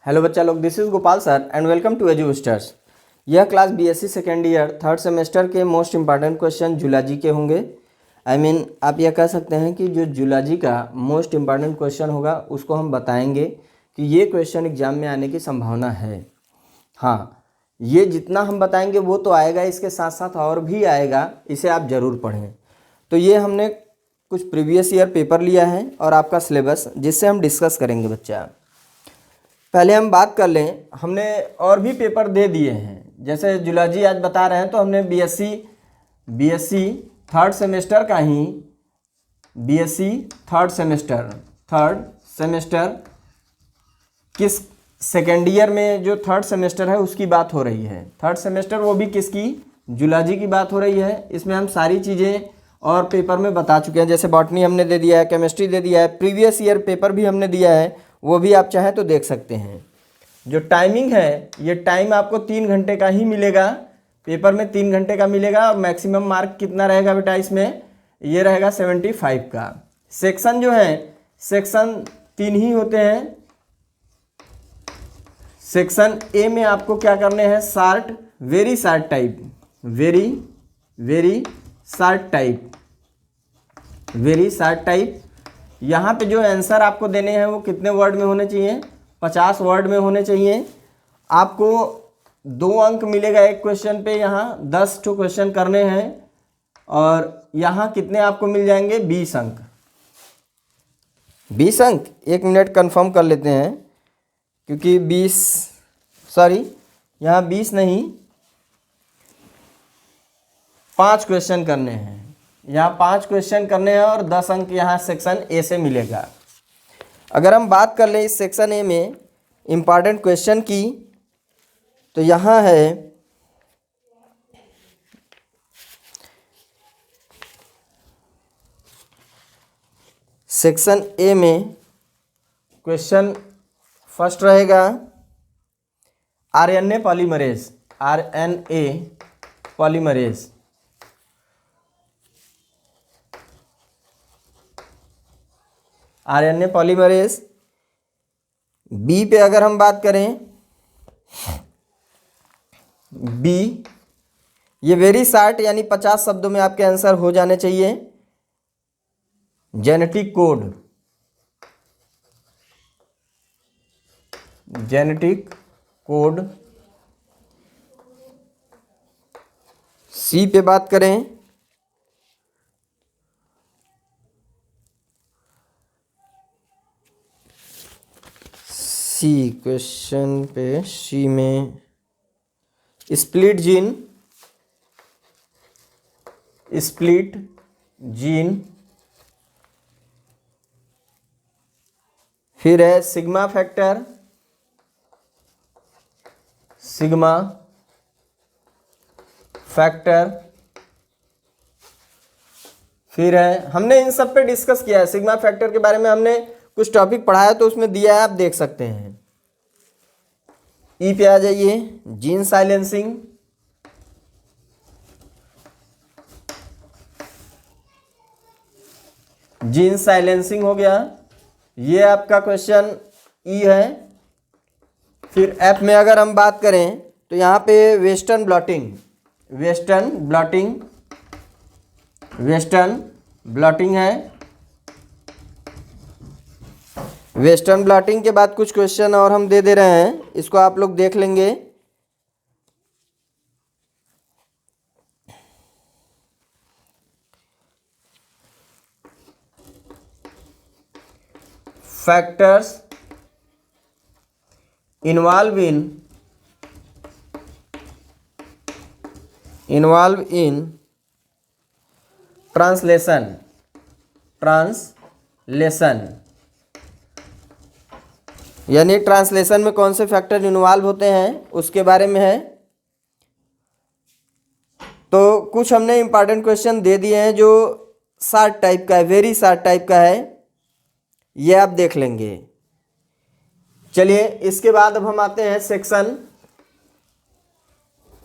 Hello बच्चा लोग, this is Gopal sir and welcome to Edusters. यह class BSc second year third semester के most important question zoology के होंगे। आप यह कह सकते हैं कि जो जूलॉजी का मोस्ट इंपॉर्टेंट क्वेश्चन होगा उसको हम बताएंगे कि ये क्वेश्चन एग्जाम में आने की संभावना है। हाँ, ये जितना हम बताएंगे वो तो आएगा, इसके साथ साथ और भी आएगा, इसे आप ज़रूर पढ़ें। तो ये हमने कुछ प्रीवियस ईयर पेपर लिया है और आपका सिलेबस, जिससे हम डिस्कस करेंगे बच्चा। पहले हम बात कर लें, हमने और भी पेपर दे दिए हैं। जैसे जूलॉजी आज बता रहे हैं तो हमने बीएससी थर्ड सेमेस्टर का ही बीएससी थर्ड सेमेस्टर किस सेकेंड ईयर में जो थर्ड सेमेस्टर है उसकी बात हो रही है। थर्ड सेमेस्टर वो भी किसकी, जूलॉजी की बात हो रही है। इसमें हम सारी चीज़ें और पेपर में बता चुके हैं। जैसे बॉटनी हमने दे दिया है, केमिस्ट्री दे दिया है, प्रीवियस ईयर पेपर भी हमने दिया है, वो भी आप चाहें तो देख सकते हैं। जो टाइमिंग है, ये टाइम आपको 3 घंटे का ही मिलेगा, पेपर में 3 घंटे का मिलेगा। और मैक्सिमम मार्क कितना रहेगा बेटा इसमें, ये रहेगा 75 का। सेक्शन जो है, सेक्शन 3 ही होते हैं। सेक्शन ए में आपको क्या करने हैं, short, very short type, very short type. यहाँ पे जो आंसर आपको देने हैं वो कितने वर्ड में होने चाहिए, 50 वर्ड में होने चाहिए। आपको 2 अंक मिलेगा एक क्वेश्चन पे, यहाँ 10 ठो क्वेश्चन करने हैं। और यहाँ कितने आपको मिल जाएंगे, 20 अंक। 20 अंक, 1 मिनट कंफर्म कर लेते हैं, क्योंकि 20 नहीं, 5 क्वेश्चन करने हैं। यहाँ 5 क्वेश्चन करने हैं और 10 अंक यहाँ सेक्शन ए से मिलेगा। अगर हम बात कर लें इस सेक्शन ए में इम्पॉर्टेंट क्वेश्चन की, तो यहाँ है सेक्शन ए में क्वेश्चन फर्स्ट रहेगा RNA polymerase. RNA polymerase. B पे अगर हम बात करें, बी ये वेरी शार्ट, यानी 50 शब्दों में आपके आंसर हो जाने चाहिए। Genetic code. सी पे बात करें, सी क्वेश्चन पे, सी में स्प्लिट जीन। फिर है सिग्मा फैक्टर, फिर है, हमने इन सब पे डिस्कस किया है। सिग्मा फैक्टर के बारे में हमने कुछ टॉपिक पढ़ाया तो उसमें दिया है, आप देख सकते हैं। ई पे आ जाइए, जीन साइलेंसिंग। हो गया, ये आपका क्वेश्चन ई है। फिर एफ में अगर हम बात करें तो यहाँ पे वेस्टर्न ब्लॉटिंग है। वेस्टर्न ब्लॉटिंग के बाद कुछ क्वेश्चन और हम दे रहे हैं, इसको आप लोग देख लेंगे। फैक्टर्स इन्वॉल्व इन ट्रांसलेशन यानी ट्रांसलेशन में कौन से फैक्टर इन्वॉल्व होते हैं उसके बारे में है। तो कुछ हमने इंपॉर्टेंट क्वेश्चन दे दिए हैं जो शार्ट टाइप का है, वेरी शार्ट टाइप का है, ये आप देख लेंगे। चलिए, इसके बाद अब हम आते हैं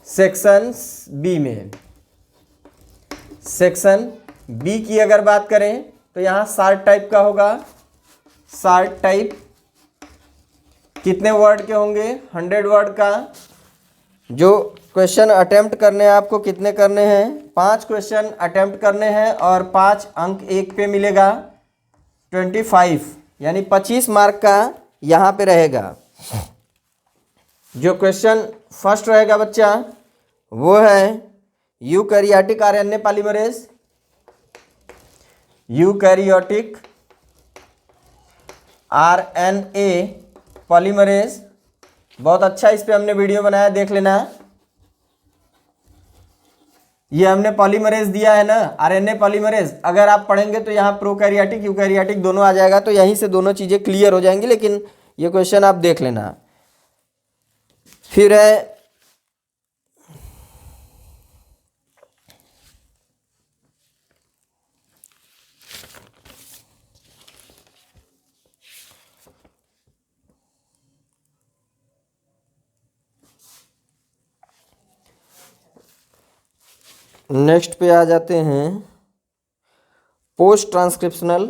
सेक्शन बी में। सेक्शन बी की अगर बात करें तो यहाँ शार्ट टाइप का होगा, शार्ट टाइप कितने वर्ड के होंगे? 100 वर्ड का जो क्वेश्चन अटेम्प्ट करने हैं आपको कितने करने हैं? 5 क्वेश्चन अटेम्प्ट करने हैं और 5 अंक एक पे मिलेगा 25, यानी 25 मार्क का यहाँ पे रहेगा। जो क्वेश्चन फर्स्ट रहेगा बच्चा वो है eukaryotic RNA polymerase, eukaryotic RNA polymerase. बहुत अच्छा, इस पे हमने वीडियो बनाया, देख लेना। ये हमने पॉलीमरेज दिया है ना, आरएनए पॉलीमरेज। अगर आप पढ़ेंगे तो यहाँ प्रोकैरियोटिक यूकैरियोटिक दोनों आ जाएगा, तो यहीं से दोनों चीज़ें क्लियर हो जाएंगी, लेकिन ये क्वेश्चन आप देख लेना। फिर है नेक्स्ट पे आ जाते हैं post transcriptional,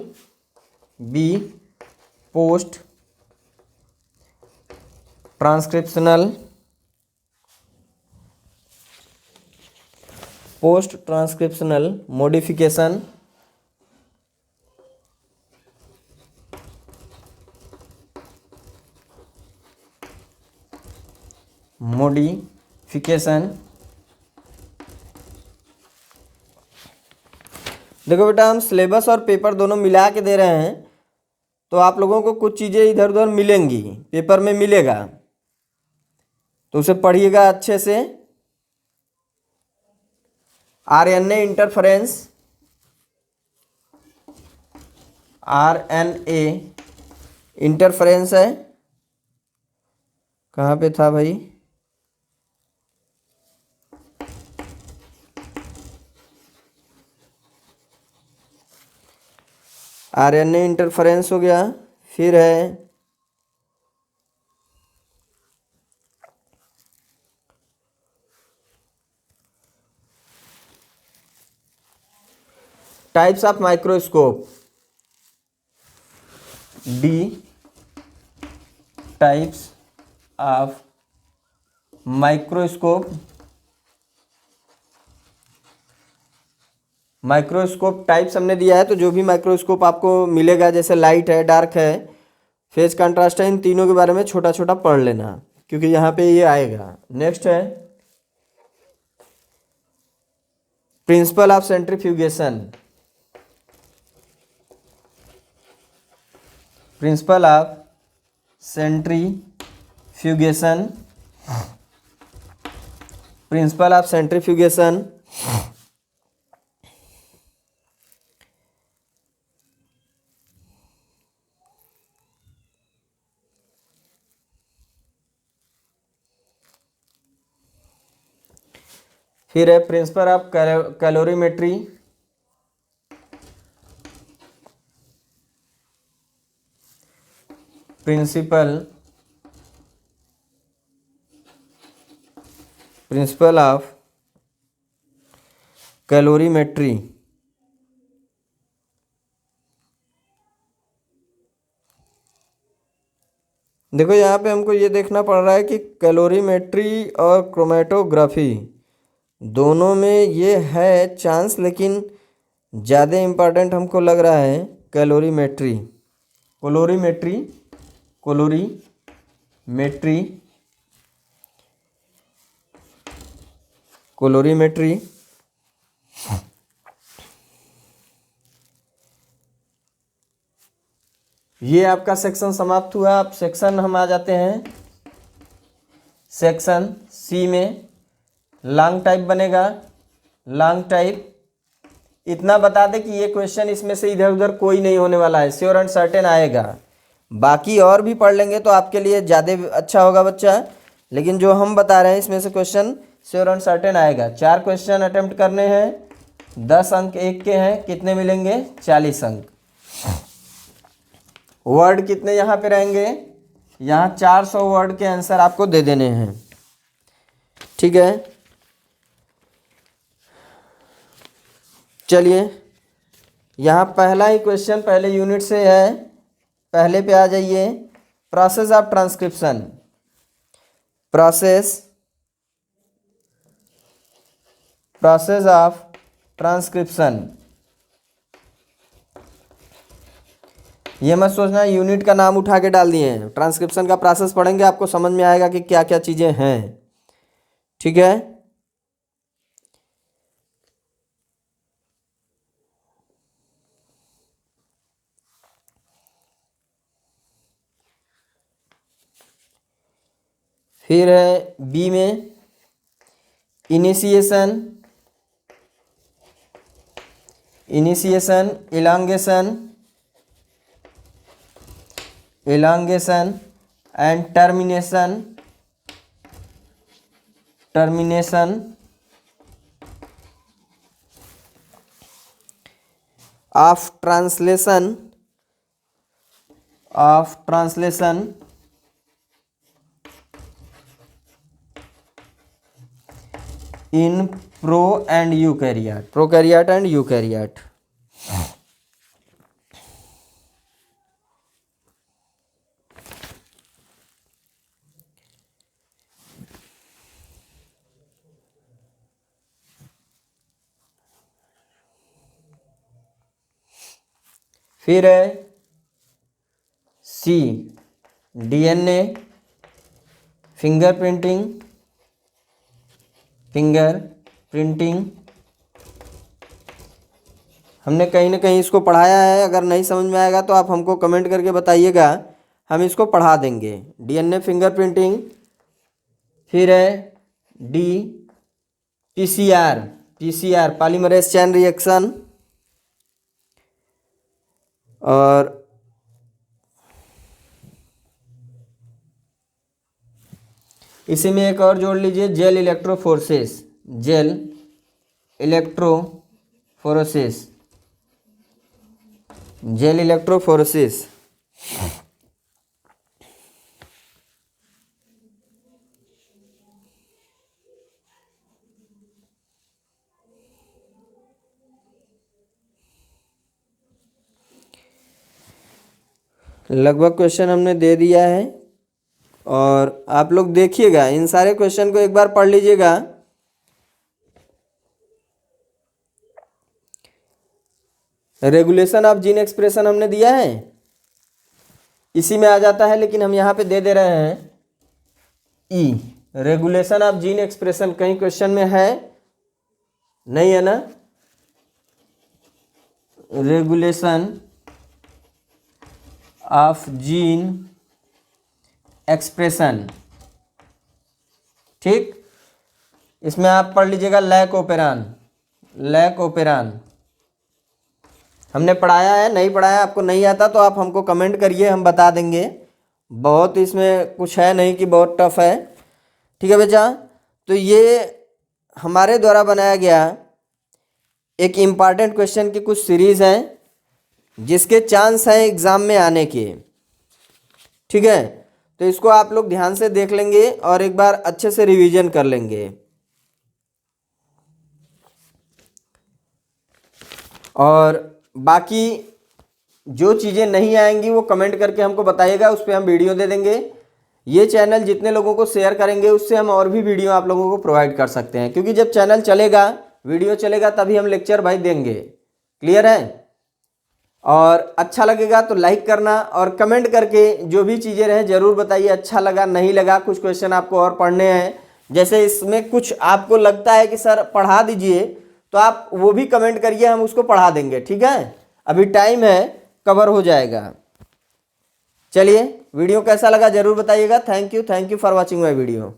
B post transcriptional, post transcriptional modification, modification. देखो बेटा, हम सिलेबस और पेपर दोनों मिला के दे रहे हैं, तो आप लोगों को कुछ चीज़ें इधर उधर मिलेंगी, पेपर में मिलेगा, तो उसे पढ़िएगा अच्छे से। आरएनए इंटरफेरेंस, आरएनए इंटरफेरेंस है, कहाँ पे था भाई? आरएनए इंटरफेरेंस हो गया। फिर है types of microscope, D types of microscope. Microscope types हमने दिया है, तो जो भी माइक्रोस्कोप आपको मिलेगा, जैसे लाइट है, डार्क है, फेज कंट्रास्ट है, इन तीनों के बारे में छोटा छोटा पढ़ लेना, क्योंकि यहाँ पे ये आएगा। नेक्स्ट है principle of centrifugation, principle of centrifugation, principle of centrifugation. फिर है principle of calorimetry, principle of calorimetry. देखो यहाँ पे हमको ये देखना पड़ रहा है कि कैलोरीमेट्री और क्रोमेटोग्राफी दोनों में ये है चांस, लेकिन ज़्यादा इम्पॉर्टेंट हमको लग रहा है कैलोरीमेट्री, कोलोरीमेट्री, कोलोरीमेट्री, कोलोरीमेट्री। ये आपका सेक्शन समाप्त हुआ। अब सेक्शन हम आ जाते हैं सेक्शन सी में। लॉन्ग टाइप बनेगा, लॉन्ग टाइप। इतना बता दे कि ये क्वेश्चन इसमें से इधर उधर कोई नहीं होने वाला है, श्योर एंड सर्टेन आएगा। बाकी और भी पढ़ लेंगे तो आपके लिए ज़्यादा अच्छा होगा बच्चा, लेकिन जो हम बता रहे हैं इसमें से क्वेश्चन श्योर एंड सर्टेन आएगा। 4 क्वेश्चन अटेम्प्ट करने हैं, 10 अंक एक के हैं, कितने मिलेंगे? 40 अंक। वर्ड कितने यहाँ पे रहेंगे? यहाँ 400 वर्ड के आंसर आपको दे देने हैं, ठीक है। चलिए, यहाँ पहला ही क्वेश्चन पहले यूनिट से है, पहले पे आ जाइए। Process of transcription, process of transcription. ये मत सोचना यूनिट का नाम उठा के डाल दिए हैं, ट्रांसक्रिप्शन का प्रोसेस पढ़ेंगे आपको समझ में आएगा कि क्या क्या चीजें हैं। ठीक है, फिर है बी में initiation, elongation and termination of translation in prokaryote and eukaryote। फिर है सी डीएनए, फिंगरप्रिंटिंग, हमने कहीं ना कहीं इसको पढ़ाया है, अगर नहीं समझ में आएगा तो आप हमको कमेंट करके बताइएगा, हम इसको पढ़ा देंगे। डीएनए फिंगरप्रिंटिंग, फिर है D PCR polymerase chain reaction, और इसी में एक और जोड़ लीजिए जेल इलेक्ट्रोफोरेसिस। लगभग क्वेश्चन हमने दे दिया है, और आप लोग देखिएगा इन सारे क्वेश्चन को एक बार पढ़ लीजिएगा। रेगुलेशन ऑफ जीन एक्सप्रेशन हमने दिया है, इसी में आ जाता है, लेकिन हम यहाँ पे दे रहे हैं ई, रेगुलेशन ऑफ जीन एक्सप्रेशन। कहीं क्वेश्चन में है नहीं, है ना, रेगुलेशन ऑफ जीन एक्सप्रेशन। ठीक, इसमें आप पढ़ लीजिएगा लैक ओपेरान। हमने पढ़ाया है, नहीं पढ़ाया, आपको नहीं आता तो आप हमको कमेंट करिए, हम बता देंगे। बहुत इसमें कुछ है नहीं कि बहुत टफ है। ठीक है बच्चा, तो ये हमारे द्वारा बनाया गया एक इम्पॉर्टेंट क्वेश्चन की कुछ सीरीज हैं जिसके चांस हैं एग्जाम में आने के। ठीक है, तो इसको आप लोग ध्यान से देख लेंगे और एक बार अच्छे से रिवीजन कर लेंगे। और बाकी जो चीज़ें नहीं आएंगी वो कमेंट करके हमको बताइएगा, उस पर हम वीडियो दे देंगे। ये चैनल जितने लोगों को शेयर करेंगे उससे हम और भी वीडियो आप लोगों को प्रोवाइड कर सकते हैं, क्योंकि जब चैनल चलेगा, वीडियो चलेगा, तभी हम लेक्चर भाई देंगे। क्लियर है? और अच्छा लगेगा तो लाइक करना, और कमेंट करके जो भी चीज़ें रहें ज़रूर बताइए, अच्छा लगा नहीं लगा, कुछ क्वेश्चन आपको और पढ़ने हैं, जैसे इसमें कुछ आपको लगता है कि सर पढ़ा दीजिए, तो आप वो भी कमेंट करिए, हम उसको पढ़ा देंगे। ठीक है, अभी टाइम है, कवर हो जाएगा। चलिए, वीडियो कैसा लगा ज़रूर बताइएगा। Thank you for watching my video.